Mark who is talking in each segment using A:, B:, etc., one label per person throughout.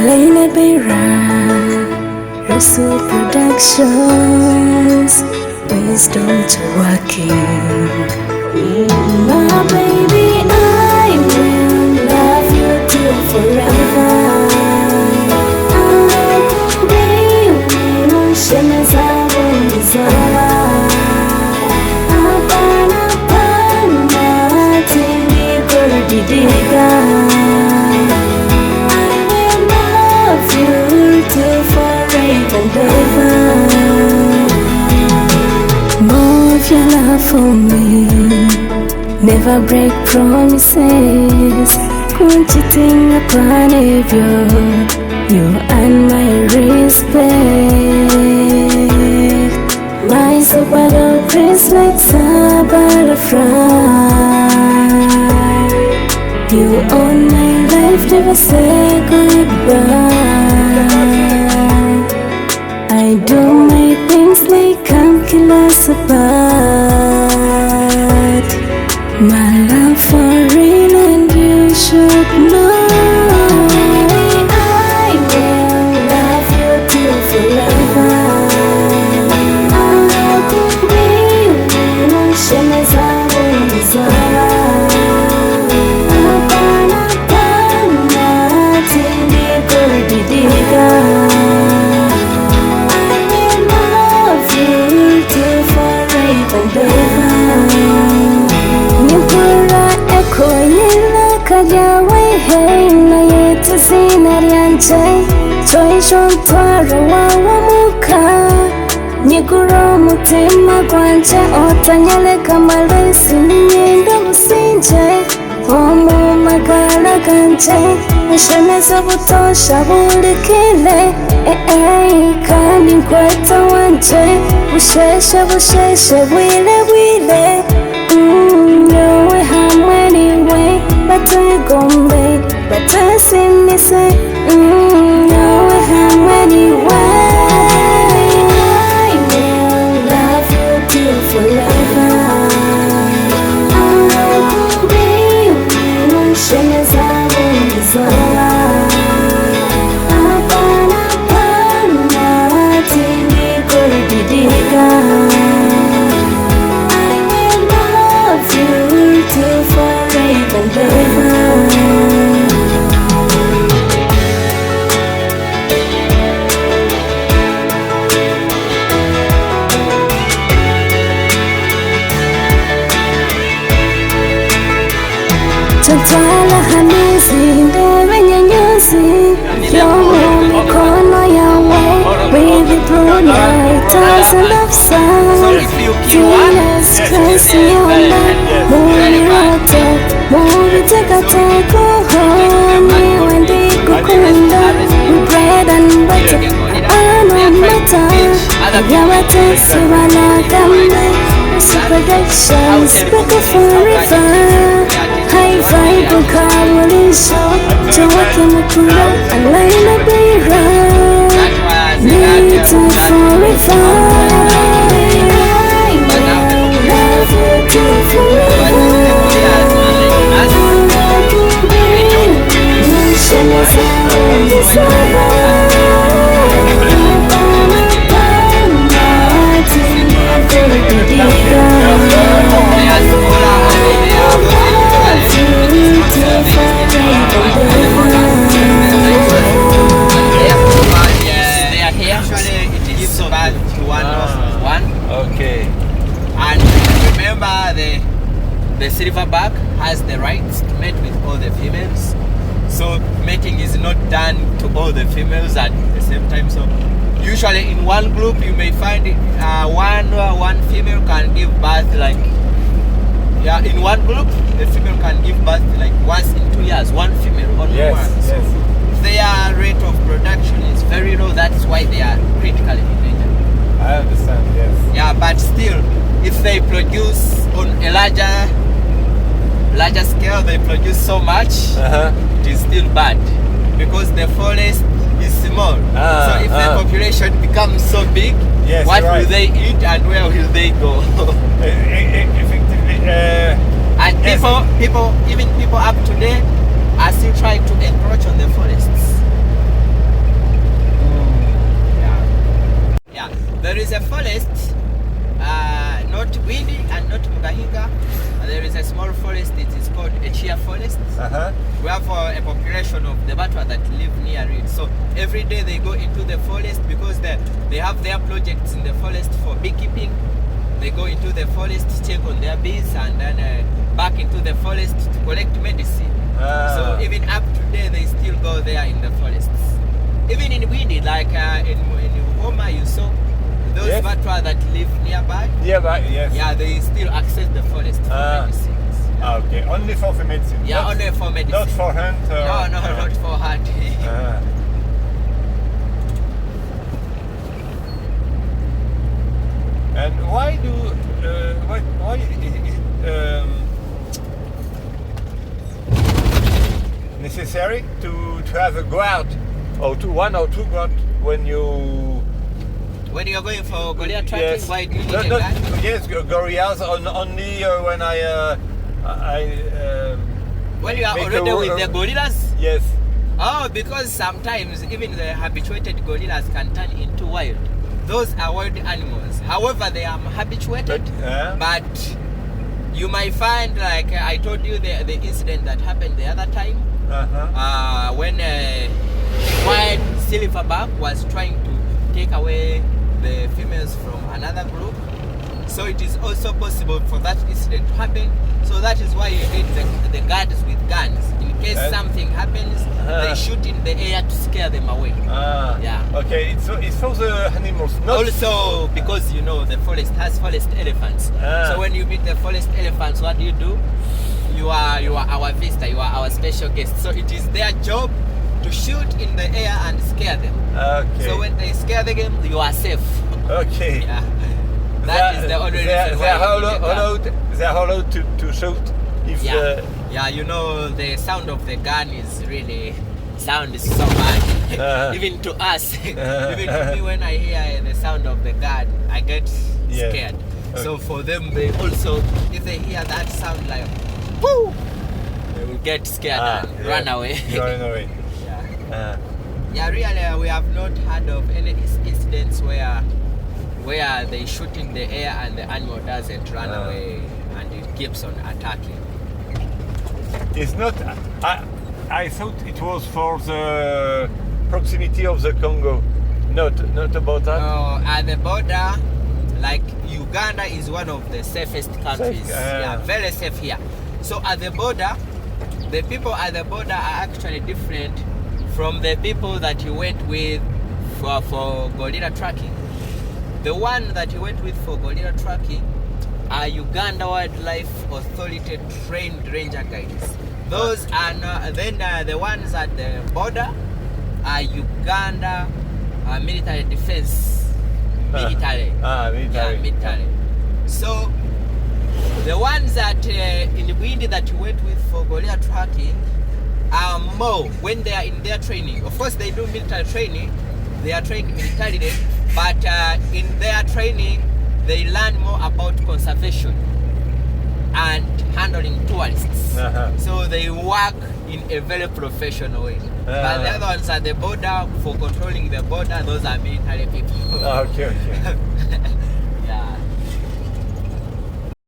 A: Alaina Beira, Rasul Productions, wisdom to working. My baby, I will love you till forever. Move your love for me, never break promises. Conchitting upon you and my respect. My super grace like a butterfly. You own my life, never say goodbye. I do my things like calculus apart. My love for real and you should know. I will love you till forever. I could be emotions I will desire. Nyiguro mutima gwanje otanyale kamalesi ninyenda businje omu magala ganje musheneza butosha bulikile kandi nkweta wanje busheshe bwile yowe hamwe niwe batwigombe batasimise yowe hamwe niwe. Tatwala hamizi ndewe nyanyuzi yomu mikono yawe with the blue lighters and love sound. Feelings stress yona muli roto muli tekateko honi wendi kukunda bread and butter ano mata yamatesi wanagambe Productions Beka forever. High vibe ukamulisho Jawake mkura Alaina Beira Need forever. Love you till forever.
B: Okay. And remember, the silverback has the rights to mate with all the females. So mating is not done to all the females at the same time. So usually in one group you may find one female can give birth like in one group the female can give birth like once in 2 years. One female, only
C: yes,
B: one. So
C: yes.
B: their rate of production is very low. That's why they are critically endangered.
C: I understand, yes.
B: Yeah, but still, if they produce on a larger scale, they produce so much, it is still bad because the forest is small. So if the population becomes so big,
C: yes,
B: what will they eat and where will they go?
C: Effectively,
B: and
C: yes.
B: even people up today are still trying to encroach on the forests. There is a forest, not windy and not Mugahinga. There is a small forest. It is called a chia forest. We have a population of the Batwa that live near it. So every day they go into the forest because they have their projects in the forest for beekeeping. They go into the forest to check on their bees and then back into the forest to collect medicine. So even up today they still go there in the forests. Even in windy, like in Homa, you saw those Batwa that live nearby.
C: Nearby, yes.
B: Yeah, they still access the forest for medicines.
C: Okay, only for the medicine.
B: Yeah, only for medicine.
C: Not for hunt.
B: No, not for hunting.
C: And why is it necessary to have a guard or one or two guard when you
B: are going for gorilla tracking?
C: yes.
B: Why do you need a guard?
C: Yes, gorillas only when
B: When you are
C: make
B: already with the gorillas?
C: Yes.
B: Oh, because sometimes even the habituated gorillas can turn into wild. Those are wild animals. However, they are habituated, but you might find, like I told you, the incident that happened the other time, when a white silverback was trying to take away the females from another group. So it is also possible for that incident to happen. So that is why you need the guards with guns. In case something happens, they shoot in the air to scare them away. Yeah.
C: Okay, it's for the animals. Not
B: Also, because you know the forest has forest elephants. So when you meet the forest elephants, what do? You are our visitor. You are our special guest. So it is their job to shoot in the air and scare them.
C: Okay.
B: So when they scare them, you are safe.
C: Okay.
B: Yeah. That is the only reason why
C: they are allowed to shoot if
B: yeah, you know the sound of the gun is really sounds so bad. Even to us, even to me, when I hear the sound of the gun, I get scared. So for them, they also, if they hear that sound like whoo, they will get scared and run away.
C: Run away.
B: Yeah, really, we have not heard of any incidents where they shoot in the air and the animal doesn't run away and it keeps on attacking.
C: It's not. I thought it was for the proximity of the Congo. Not about that.
B: At the border, like Uganda is one of the safest countries. Yeah, very safe here. So at the border, the people at the border are actually different from the people that you went with for gorilla tracking. The one that you went with for gorilla tracking are Uganda Wildlife Authority trained ranger guides. Those are not, then the ones at the border are Uganda military defense. Military.
C: Military.
B: Yeah, military. So the ones that in the wind that you went with for gorilla tracking are more when they are in their training. Of course, they do military training. They are trained militarily, but in their training, they learn more about conservation and handling tourists. So they work in a very professional way. But the other ones at the border, for controlling the border, those are military people.
C: Okay.
B: Yeah.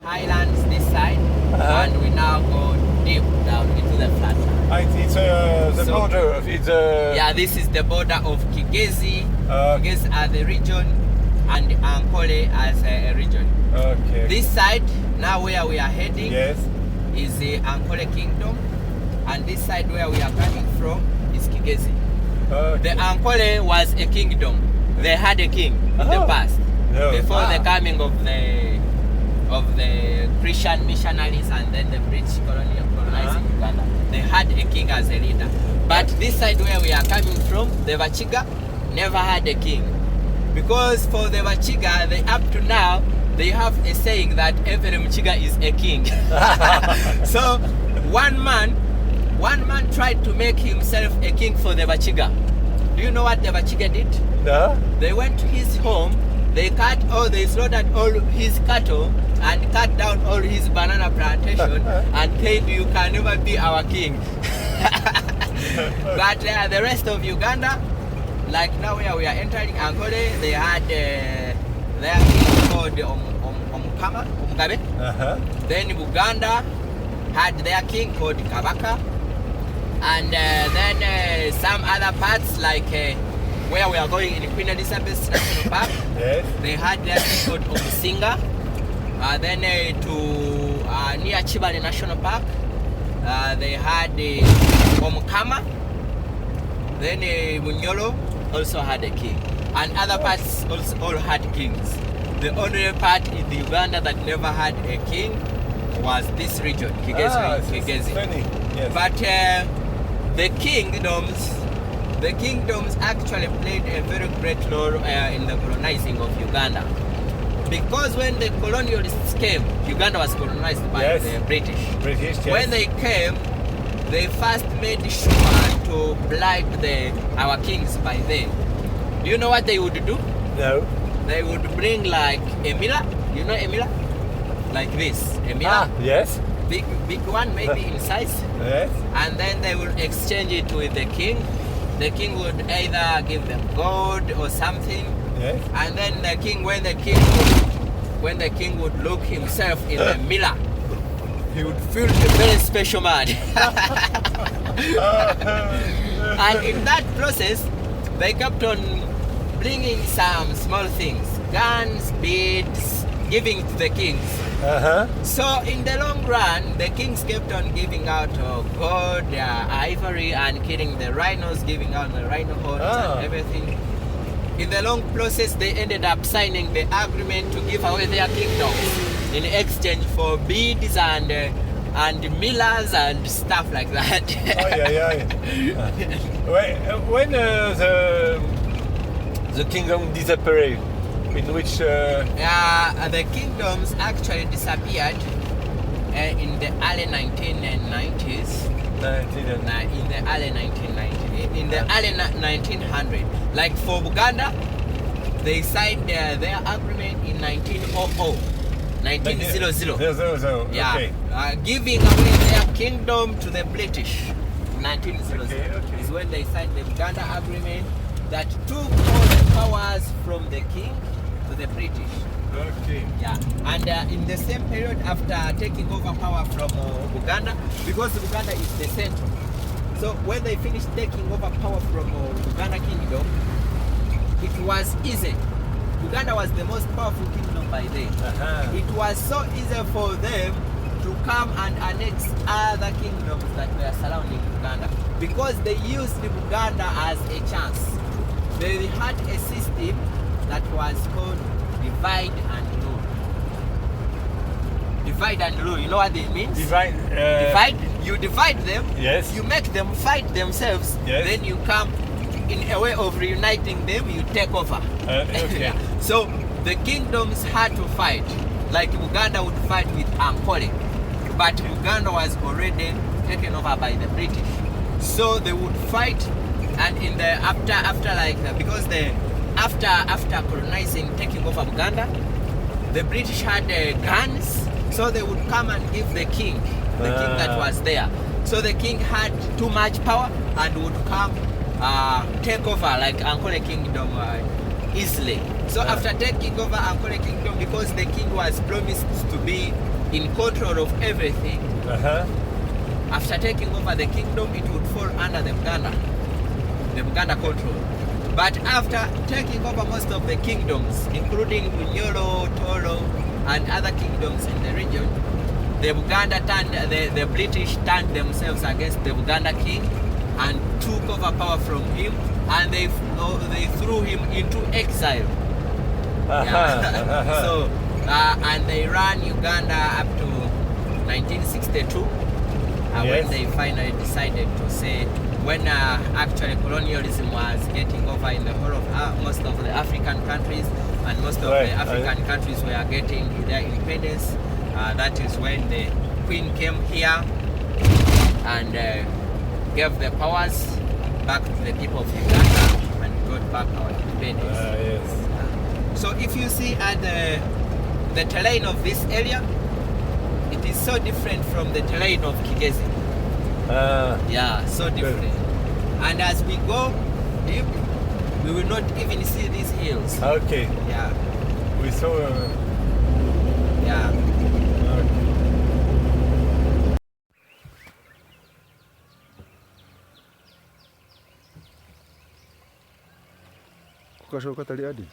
B: Highlands this side, and we now go deep down into the flatland.
C: It's the border.
B: Yeah, this is the border of Kigezi. Kigezi as a region and Ankole as a region.
C: Okay.
B: This side, now where we are heading, is the Ankole Kingdom, and this side where we are coming from is Kigezi.
C: Okay.
B: The Ankole was a kingdom. They had a king in the past before the coming of the Christian missionaries and then the British colonizing Uganda. They had a king as a leader. But this side where we are coming from, the Vachiga never had a king. Because for the Vachiga, up to now, they have a saying that every Mchiga is a king. So one man tried to make himself a king for the Vachiga. Do you know what the Vachiga did?
C: No.
B: They went to his home, they slaughtered all his cattle and cut down all his banana plantation and said, you can never be our king. But the rest of Uganda, like now where we are entering Ankole, they had their king called Omugabe. Then Buganda had their king called Kabaka. And then some other parts like where we are going in Queen Elizabeth National Park,
C: Yes.
B: they had their king called Omusinga. Then to near Chibali National Park, they had Omukama. Then Bunyolo also had a king. And other parts also all had kings. The only part in the Uganda that never had a king was this region, Kigezi.
C: Funny. Yes.
B: But the kingdoms actually played a very great role in the colonizing of Uganda. Because when the colonialists came, Uganda was colonized by the British.
C: Yes.
B: When they came, they first made sure to bribe our kings by then. Do you know what they would do?
C: No.
B: They would bring like a miller. You know a miller? Like this. A miller.
C: Yes.
B: Big one, maybe in size.
C: Yes.
B: And then they will exchange it with the king. The king would either give them gold or something.
C: Yes.
B: And then the king, when the king would look himself in the mirror, he would feel a very special man. And in that process, they kept on bringing some small things, guns, beads, giving to the kings. So in the long run, the kings kept on giving out gold, ivory, and killing the rhinos, giving out the rhino horns and everything. In the long process, they ended up signing the agreement to give away their kingdoms in exchange for beads and millers and stuff like that.
C: When the kingdom disappeared, in which
B: the kingdoms actually disappeared in the early 1990s. In the early 1990s, in the early 1900s. Like for Buganda, they signed their agreement in 1900. 1900. Yeah,
C: okay.
B: Giving away their kingdom to the British. 1900 is when they signed the Buganda agreement that took all the powers from the king to the British.
C: Okay.
B: Yeah, and in the same period after taking over power from Buganda, because Buganda is the center. So when they finished taking over power from Buganda Kingdom, it was easy. Uganda was the most powerful kingdom by then. It was so easy for them to come and annex other kingdoms that were surrounding Uganda because they used Uganda as a chance. They had a system that was called divide and rule. Divide and rule, you know what it means?
C: Divide.
B: You divide them,
C: Yes.
B: you make them fight themselves,
C: Yes.
B: then you come in a way of reuniting them, you take over.
C: Okay.
B: So the kingdoms had to fight. Like Uganda would fight with Ankole, but Uganda was already taken over by the British. So they would fight, and in the after colonizing, taking over Uganda, the British had guns, so they would come and give the king that was there. So the king had too much power and would come take over like Ankole Kingdom easily. So after taking over Ankole Kingdom, because the king was promised to be in control of everything, after taking over the kingdom, it would fall under the Buganda control. But after taking over most of the kingdoms, including Bunyoro, Toro, and other kingdoms in the region, the British turned themselves against the Buganda king and took over power from him, and they threw him into exile. So and they ran Uganda up to 1962 when they finally decided to say, when actually colonialism was getting over in the whole of most of the African countries, and most of the African countries were getting their independence. That is when the Queen came here and gave the powers back to the people of Uganda and got back our independence. So if you see at the terrain of this area, it is so different from the terrain of Kigezi. So different. And as we go deep, we will not even see these hills.
C: Okay.
B: Yeah.
C: We saw.
B: Yeah.
D: Kukashoka tali hadi